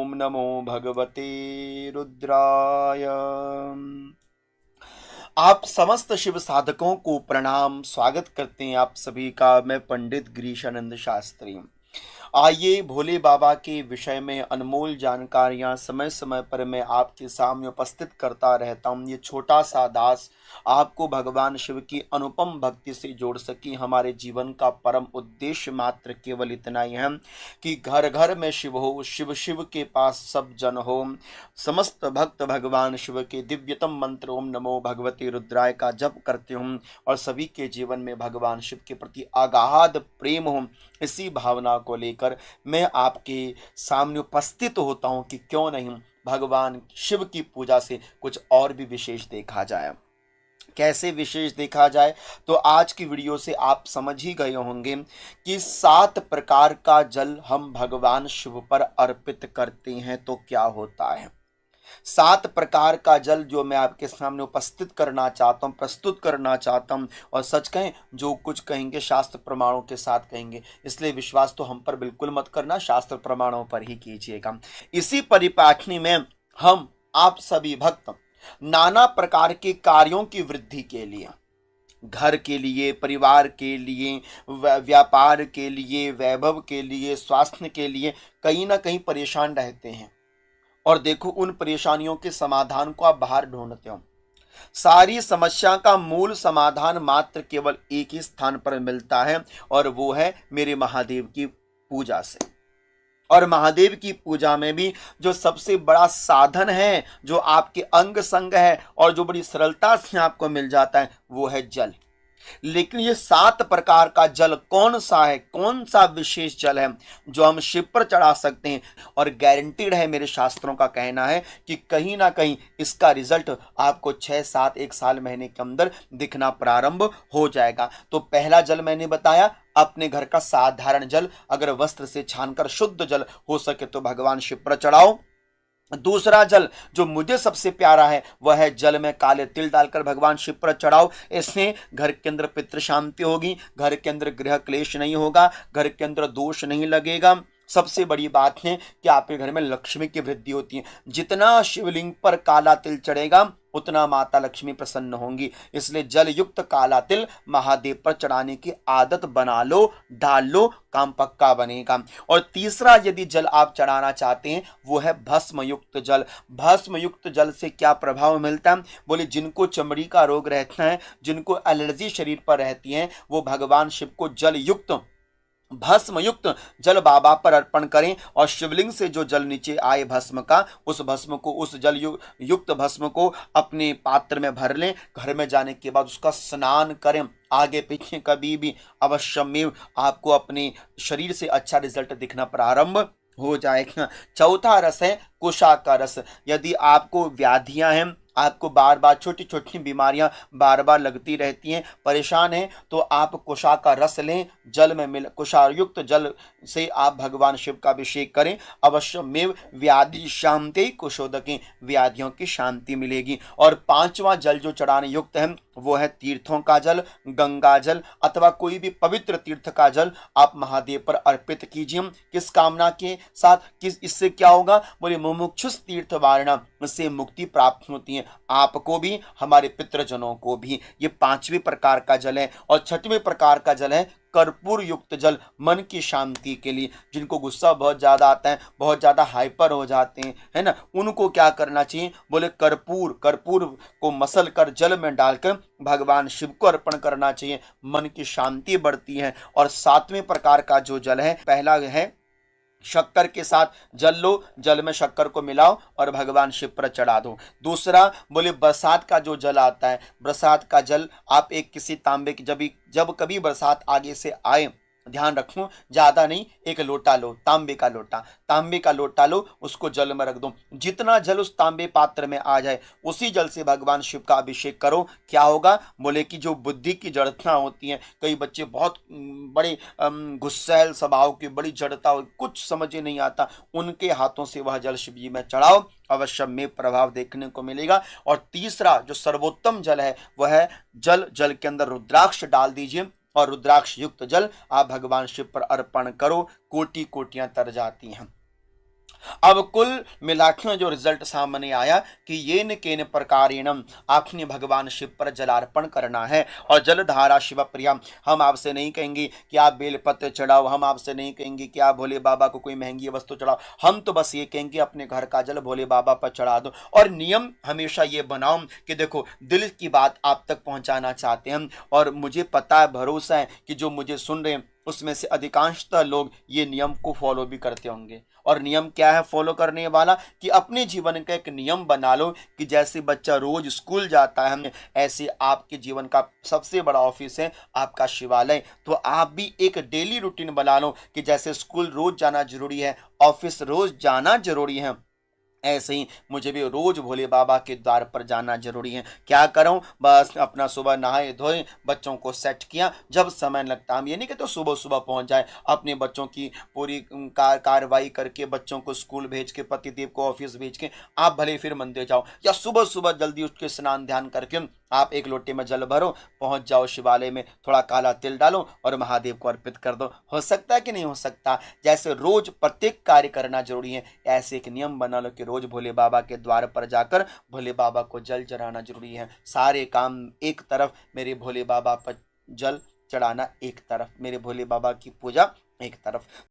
ओम नमो भगवते रुद्राय। आप समस्त शिव साधकों को प्रणाम, स्वागत करते हैं आप सभी का। मैं पंडित गिरीशानंद शास्त्री। आइए भोले बाबा के विषय में अनमोल जानकारियां समय समय पर मैं आपके सामने उपस्थित करता रहता हूं। ये छोटा सा दास आपको भगवान शिव की अनुपम भक्ति से जोड़ सके। हमारे जीवन का परम उद्देश्य मात्र केवल इतना ही है कि घर घर में शिव हो, शिव शिव के पास सब जन हो। समस्त भक्त भगवान शिव के दिव्यतम मंत्र ओम नमो भगवते रुद्राय का जप करते हूँ और सभी के जीवन में भगवान शिव के प्रति अगाध प्रेम हो। इसी भावना को लेकर मैं आपके सामने उपस्थित होता हूं कि क्यों नहीं भगवान शिव की पूजा से कुछ और भी विशेष देखा जाए। कैसे विशेष देखा जाए तो आज की वीडियो से आप समझ ही गए होंगे कि 7 प्रकार का जल हम भगवान शिव पर अर्पित करते हैं तो क्या होता है। 7 प्रकार का जल जो मैं आपके सामने उपस्थित करना चाहता हूं, प्रस्तुत करना चाहता हूं। और सच कहें, जो कुछ कहेंगे शास्त्र प्रमाणों के साथ कहेंगे, इसलिए विश्वास तो हम पर बिल्कुल मत करना, शास्त्र प्रमाणों पर ही कीजिएगा। इसी परिपाठनी में हम आप सभी भक्त नाना प्रकार के कार्यों की वृद्धि के लिए, घर के लिए, परिवार के लिए, व्यापार के लिए, वैभव के लिए, स्वास्थ्य के लिए कहीं ना कहीं परेशान रहते हैं। और देखो, उन परेशानियों के समाधान को आप बाहर ढूंढते हो। सारी समस्या का मूल समाधान मात्र केवल एक ही स्थान पर मिलता है और वो है मेरे महादेव की पूजा से। और महादेव की पूजा में भी जो सबसे बड़ा साधन है, जो आपके अंग संग है और जो बड़ी सरलता से आपको मिल जाता है, वो है जल। लेकिन ये 7 प्रकार का जल कौन सा है, कौन सा विशेष जल है जो हम शिव पर चढ़ा सकते हैं। और गारंटीड है, मेरे शास्त्रों का कहना है कि कहीं ना कहीं इसका रिजल्ट आपको 6, 7, 1 साल, महीने के अंदर दिखना प्रारंभ हो जाएगा। तो पहला जल मैंने बताया, अपने घर का साधारण जल, अगर वस्त्र से छानकर शुद्ध जल हो सके तो भगवान शिव पर चढ़ाओ। दूसरा जल जो मुझे सबसे प्यारा है वह है जल में काले तिल डालकर भगवान शिव पर चढ़ाओ। इससे घर के अंदर पितृ शांति होगी, घर के अंदर गृह क्लेश नहीं होगा, घर के अंदर दोष नहीं लगेगा। सबसे बड़ी बात है कि आपके घर में लक्ष्मी की वृद्धि होती है। जितना शिवलिंग पर काला तिल चढ़ेगा उतना माता लक्ष्मी प्रसन्न होंगी। इसलिए जल युक्त काला तिल महादेव पर चढ़ाने की आदत बना लो, डाल लो, काम पक्का बनेगा। और तीसरा यदि जल आप चढ़ाना चाहते हैं वो है भस्म युक्त जल। भस्म युक्त जल से क्या प्रभाव मिलता है? बोले, जिनको चमड़ी का रोग रहता है, जिनको एलर्जी शरीर पर रहती है, वो भगवान शिव को जल युक्त, भस्म युक्त जल बाबा पर अर्पण करें। और शिवलिंग से जो जल नीचे आए भस्म का, उस भस्म को, उस जल युक्त भस्म को अपने पात्र में भर लें। घर में जाने के बाद उसका स्नान करें। आगे पीछे कभी भी अवश्यमेव आपको अपने शरीर से अच्छा रिजल्ट दिखना प्रारंभ हो जाएगा। चौथा रस है कुशा का रस। यदि आपको व्याधियां हैं, आपको बार बार छोटी छोटी बीमारियां बार बार लगती रहती हैं, परेशान हैं, तो आप कुशा का रस लें, जल में मिल, कुशायुक्त जल से आप भगवान शिव का अभिषेक करें। अवश्यमेव व्याधि शांति कुशोदकें, व्याधियों की शांति मिलेगी। और 5वां जल जो चढ़ाने युक्त है वो है तीर्थों का जल, गंगा जल अथवा कोई भी पवित्र तीर्थ का जल आप महादेव पर अर्पित कीजिए। किस कामना के साथ? किस, इससे क्या होगा? बोले, मुमुक्षुस तीर्थ वारणा से मुक्ति प्राप्त होती है, आपको भी, हमारे पितृजनों को भी। ये 5वें प्रकार का जल है। और 6वें प्रकार का जल है कर्पूर युक्त जल, मन की शांति के लिए। जिनको गुस्सा बहुत ज्यादा आता है, बहुत ज्यादा हाइपर हो जाते हैं, है ना, उनको क्या करना चाहिए? बोले, कर्पूर को मसल कर जल में डालकर भगवान शिव को अर्पण करना चाहिए। मन की शांति बढ़ती है। और 7वें प्रकार का जो जल है, पहला है शक्कर के साथ जल लो, जल में शक्कर को मिलाओ और भगवान शिव पर चढ़ा दो। दूसरा, बोले, बरसात का जो जल आता है, बरसात का जल आप एक किसी तांबे की, जब कभी बरसात आगे से आए, ध्यान रखो, ज्यादा नहीं, एक लोटा लो, तांबे का लोटा लो, उसको जल में रख दो। जितना जल उस तांबे पात्र में आ जाए उसी जल से भगवान शिव का अभिषेक करो। क्या होगा? बोले कि जो बुद्धि की जड़ता होती है, कई बच्चे बहुत बड़े गुस्सैल स्वभाव की, बड़ी जड़ता हो, कुछ समझ ही नहीं आता, उनके हाथों से वह जल शिव जी में चढ़ाओ, अवश्य में प्रभाव देखने को मिलेगा। और तीसरा जो सर्वोत्तम जल है वह है जल के अंदर रुद्राक्ष डाल दीजिए और रुद्राक्ष युक्त जल आप भगवान शिव पर अर्पण करो। कोटि कोटियां तर जाती हैं। अब कुल मिलाकर जो रिजल्ट सामने आया कि येन केन प्रकारेण आपने भगवान शिव पर जलार्पण करना है। और जलधारा शिव प्रिया, हम आपसे नहीं कहेंगे कि आप बेलपत्र चढ़ाओ, हम आपसे नहीं कहेंगे कि आप भोले बाबा को कोई महंगी वस्तु चढ़ाओ, हम तो बस ये कहेंगे अपने घर का जल भोले बाबा पर चढ़ा दो। और नियम हमेशा ये बनाओ कि देखो दिल की बात आप तक पहुंचाना चाहते हैं, और मुझे पता है, भरोसा है कि जो मुझे सुन रहे हैं उसमें से अधिकांशतः लोग ये नियम को फॉलो भी करते होंगे। और नियम क्या है फॉलो करने वाला, कि अपने जीवन का एक नियम बना लो कि जैसे बच्चा रोज स्कूल जाता है, ऐसे आपके जीवन का सबसे बड़ा ऑफिस है आपका शिवालय। तो आप भी एक डेली रूटीन बना लो कि जैसे स्कूल रोज जाना जरूरी है, ऑफिस रोज जाना जरूरी है, ऐसे ही मुझे भी रोज भोले बाबा के द्वार पर जाना जरूरी है। क्या करूं, बस अपना सुबह नहाए धोए, बच्चों को सेट किया, जब समय लगता हम ये नहीं कहते सुबह सुबह पहुंच जाए, अपने बच्चों की पूरी कार्रवाई करके बच्चों को स्कूल भेज के, पतिदेव को ऑफिस भेज के आप भले फिर मंदिर जाओ, या सुबह सुबह जल्दी उठ के स्नान ध्यान करके आप एक लोटे में जल भरो, पहुंच जाओ शिवालय में, थोड़ा काला तिल डालो और महादेव को अर्पित कर दो। हो सकता है कि नहीं हो सकता? जैसे रोज प्रत्येक कार्य करना जरूरी है, ऐसे एक नियम बना लो कि रोज भोले बाबा के द्वार पर जाकर भोले बाबा को जल चढ़ाना जरूरी है। सारे काम एक तरफ, मेरे भोले बाबा पर जल चढ़ाना एक तरफ, मेरे भोले बाबा की पूजा एक तरफ।